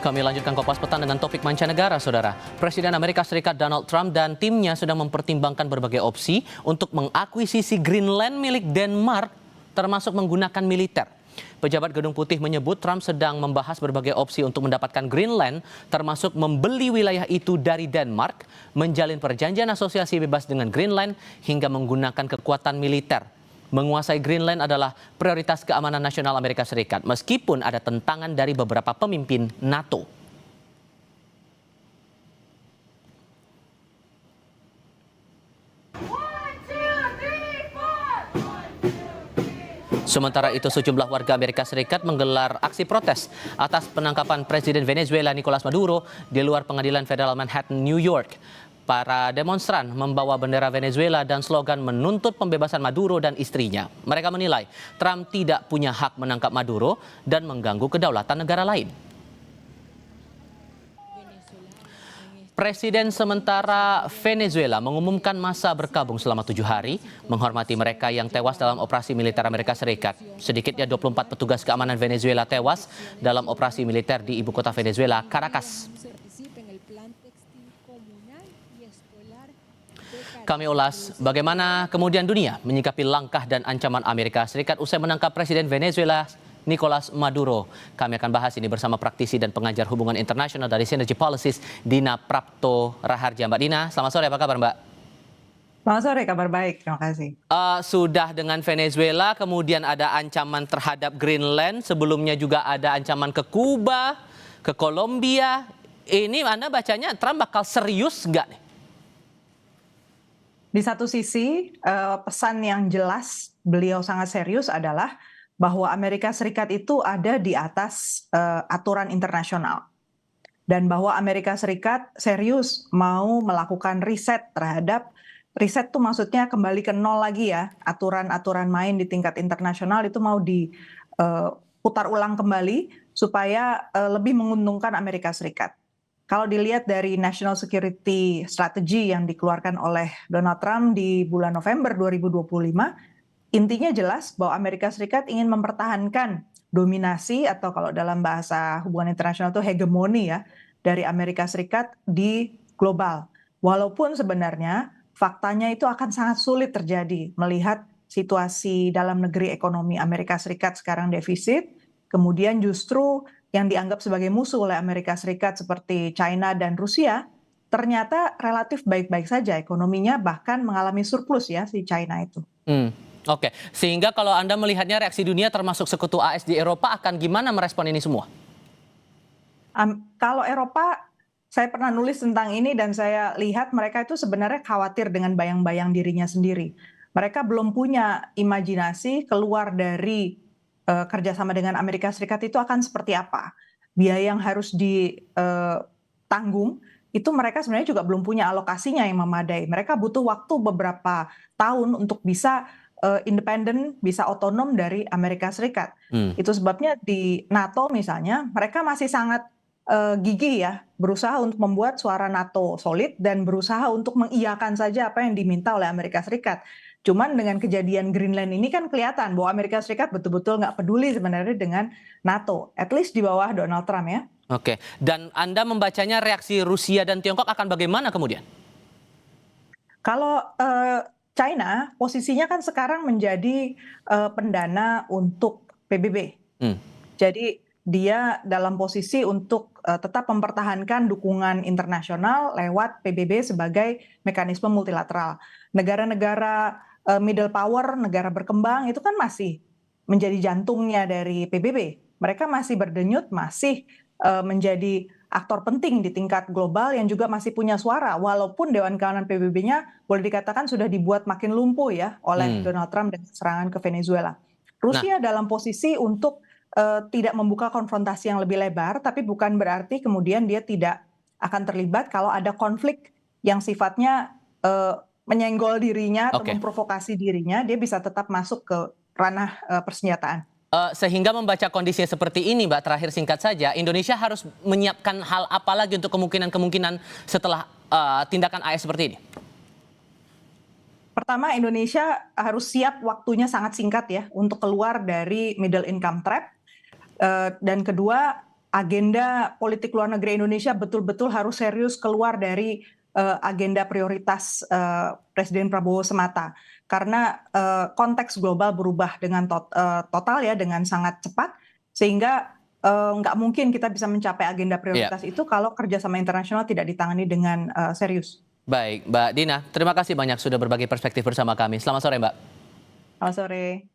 Kami lanjutkan Kompas Petang dengan topik mancanegara, Saudara. Presiden Amerika Serikat Donald Trump dan timnya sedang mempertimbangkan berbagai opsi untuk mengakuisisi Greenland milik Denmark, termasuk menggunakan militer. Pejabat Gedung Putih menyebut Trump sedang membahas berbagai opsi untuk mendapatkan Greenland, termasuk membeli wilayah itu dari Denmark, menjalin perjanjian asosiasi bebas dengan Greenland, hingga menggunakan kekuatan militer. Menguasai Greenland adalah prioritas keamanan nasional Amerika Serikat, meskipun ada tentangan dari beberapa pemimpin NATO. Sementara itu, sejumlah warga Amerika Serikat menggelar aksi protes atas penangkapan Presiden Venezuela Nicolas Maduro di luar Pengadilan Federal Manhattan, New York. Para demonstran membawa bendera Venezuela dan slogan menuntut pembebasan Maduro dan istrinya. Mereka menilai Trump tidak punya hak menangkap Maduro dan mengganggu kedaulatan negara lain. Presiden sementara Venezuela mengumumkan masa berkabung selama 7 hari, menghormati mereka yang tewas dalam operasi militer Amerika Serikat. Sedikitnya 24 petugas keamanan Venezuela tewas dalam operasi militer di ibu kota Venezuela, Caracas. Kami ulas bagaimana kemudian dunia menyikapi langkah dan ancaman Amerika Serikat usai menangkap Presiden Venezuela Nicolas Maduro. Kami akan bahas ini bersama praktisi dan pengajar hubungan internasional dari Synergy Policies, Dina Prapto Raharja. Mbak Dina, selamat sore, apa kabar Mbak? Selamat sore, kabar baik, terima kasih. Sudah dengan Venezuela, kemudian ada ancaman terhadap Greenland, sebelumnya juga ada ancaman ke Kuba, ke Kolombia. Ini Anda bacanya Trump bakal serius nggak nih? Di satu sisi, pesan yang jelas beliau sangat serius adalah bahwa Amerika Serikat itu ada di atas aturan internasional. Dan bahwa Amerika Serikat serius mau melakukan riset terhadap, riset itu maksudnya kembali ke nol lagi ya, aturan-aturan main di tingkat internasional itu mau diputar ulang kembali supaya lebih menguntungkan Amerika Serikat. Kalau dilihat dari National Security Strategy yang dikeluarkan oleh Donald Trump di bulan November 2025, intinya jelas bahwa Amerika Serikat ingin mempertahankan dominasi atau kalau dalam bahasa hubungan internasional itu hegemoni ya dari Amerika Serikat di global. Walaupun sebenarnya faktanya itu akan sangat sulit terjadi melihat situasi dalam negeri ekonomi Amerika Serikat sekarang defisit, kemudian justru yang dianggap sebagai musuh oleh Amerika Serikat seperti China dan Rusia, ternyata relatif baik-baik saja ekonominya, bahkan mengalami surplus ya si China itu. Oke, sehingga kalau Anda melihatnya reaksi dunia termasuk sekutu AS di Eropa akan gimana merespon ini semua? Kalau Eropa, saya pernah nulis tentang ini dan saya lihat mereka itu sebenarnya khawatir dengan bayang-bayang dirinya sendiri. Mereka belum punya imajinasi keluar dari kerjasama dengan Amerika Serikat itu akan seperti apa. Biaya yang harus ditanggung itu mereka sebenarnya juga belum punya alokasinya yang memadai. Mereka butuh waktu beberapa tahun untuk bisa independen, bisa otonom dari Amerika Serikat. Itu sebabnya di NATO misalnya mereka masih sangat gigih ya, berusaha untuk membuat suara NATO solid dan berusaha untuk mengiyakan saja apa yang diminta oleh Amerika Serikat. Cuman dengan kejadian Greenland ini kan kelihatan bahwa Amerika Serikat betul-betul nggak peduli sebenarnya dengan NATO, at least di bawah Donald Trump ya. Oke, dan Anda membacanya reaksi Rusia dan Tiongkok akan bagaimana kemudian? Kalau China posisinya kan sekarang menjadi pendana untuk PBB. Jadi dia dalam posisi untuk tetap mempertahankan dukungan internasional lewat PBB sebagai mekanisme multilateral. Negara-negara middle power, negara berkembang itu kan masih menjadi jantungnya dari PBB. Mereka masih berdenyut, masih menjadi aktor penting di tingkat global yang juga masih punya suara. Walaupun Dewan Keamanan PBB-nya boleh dikatakan sudah dibuat makin lumpuh ya oleh Donald Trump dan serangan ke Venezuela. Rusia dalam posisi untuk tidak membuka konfrontasi yang lebih lebar, tapi bukan berarti kemudian dia tidak akan terlibat kalau ada konflik yang sifatnya menyenggol dirinya atau memprovokasi dirinya, dia bisa tetap masuk ke ranah persenjataan. Sehingga membaca kondisinya seperti ini, Mbak, terakhir singkat saja, Indonesia harus menyiapkan hal apa lagi untuk kemungkinan-kemungkinan setelah tindakan AS seperti ini? Pertama, Indonesia harus siap waktunya sangat singkat ya untuk keluar dari middle income trap. Dan kedua, agenda politik luar negeri Indonesia betul-betul harus serius keluar dari agenda prioritas Presiden Prabowo semata. Karena konteks global berubah dengan total ya, dengan sangat cepat, sehingga nggak mungkin kita bisa mencapai agenda prioritas itu kalau kerjasama internasional tidak ditangani dengan serius. Baik, Mbak Dina, terima kasih banyak sudah berbagi perspektif bersama kami. Selamat sore, Mbak. Selamat sore.